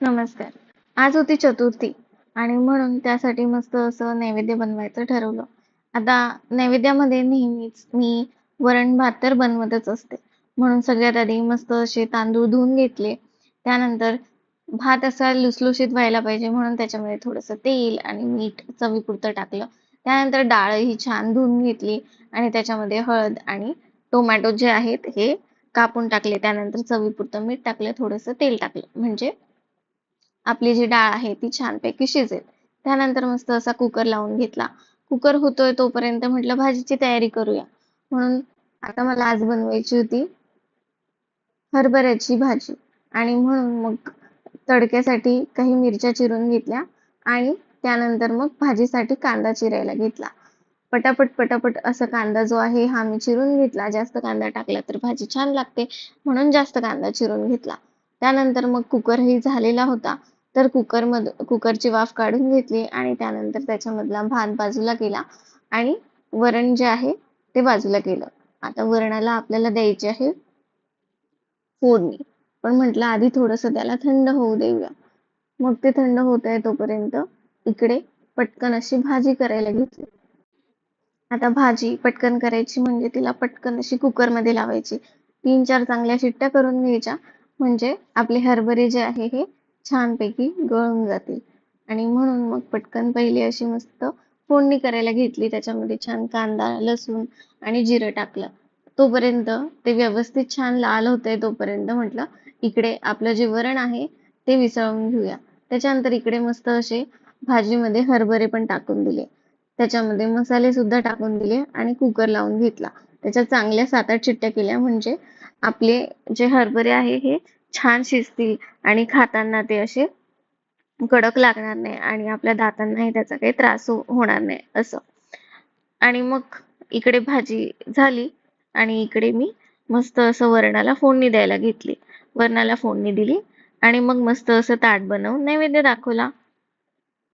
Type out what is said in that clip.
नमस्कार. आज होती चतुर्थी आणि म्हणून त्यासाठी मस्त असं नैवेद्य बनवायचं ठरवलं. आता नैवेद्यामध्ये नेहमीच मी वरण भात तर बनवतच असते. म्हणून सगळ्यात आधी मस्त असे तांदूळ धुवून घेतले. त्यानंतर भात असा लुसलुशीत व्हायला पाहिजे म्हणून त्याच्यामध्ये थोडंसं तेल आणि मीठ चवीपुरतं टाकलं. त्यानंतर डाळही छान धुवून घेतली आणि त्याच्यामध्ये हळद आणि टोमॅटो जे आहेत हे कापून टाकले. त्यानंतर चवीपुरतं मीठ टाकलं, थोडंसं तेल टाकलं म्हणजे आपली जी डाळ आहे ती छानपैकी शिजेल. त्यानंतर मस्त असा कुकर लावून घेतला. कुकर होतोय तोपर्यंत म्हटलं भाजीची तयारी करूया. म्हणून आता मला आज बनवायची होती हरभऱ्याची भाजी आणि म्हणून मग तडक्यासाठी काही मिरच्या चिरून घेतल्या आणि त्यानंतर मग भाजीसाठी कांदा चिरायला घेतला. पटापट पटापट असा कांदा जो आहे हा मी चिरून घेतला. जास्त कांदा टाकला तर भाजी छान लागते म्हणून जास्त कांदा चिरून घेतला. त्यानंतर मग कुकरही झालेला होता. तर कुकरची वाफ काढून घेतली आणि त्यानंतर त्याच्यामधला भात बाजूला केला आणि वरण जे आहे ते बाजूला केलं. आता वरणाला आपल्याला द्यायची आहे फोडणी. पण म्हटलं आधी थोडंसं त्याला थंड होऊ देऊया. मग ते थंड होत आहे तोपर्यंत इकडे पटकन अशी भाजी करायला घेतली. आता भाजी पटकन करायची म्हणजे तिला पटकन अशी कुकरमध्ये लावायची. 3-4 चांगल्या शिट्ट्या करून घ्यायच्या म्हणजे आपले हरभरे जे आहे हे छानपैकी गळून जातील. आणि म्हणून मग पटकन पहिली अशी मस्त फोडणी करायला घेतली. त्याच्यामध्ये छान कांदा, लसूण आणि जिरं टाकलं. तोपर्यंत ते व्यवस्थित छान लाल होतंय तोपर्यंत म्हटलं इकडे आपलं जे वरण आहे ते विसळून घेऊया. त्याच्यानंतर इकडे मस्त असे भाजीमध्ये हरभरे पण टाकून दिले. त्याच्यामध्ये मसाले सुद्धा टाकून दिले आणि कुकर लावून घेतला. त्याच्यात चांगल्या 7-8 शिट्ट्या केल्या म्हणजे आपले जे हरभरे आहे हे छान शिजतील आणि खाताना ते असे कडक लागणार नाही आणि आपल्या दातांनाही त्याचा काही त्रास होणार नाही असं. आणि मग इकडे भाजी झाली आणि इकडे मी मस्त असं वरणाला फोडणी द्यायला घेतली. वरणाला फोडणी दिली आणि मग मस्त असं ताट बनवून नैवेद्य दाखवला.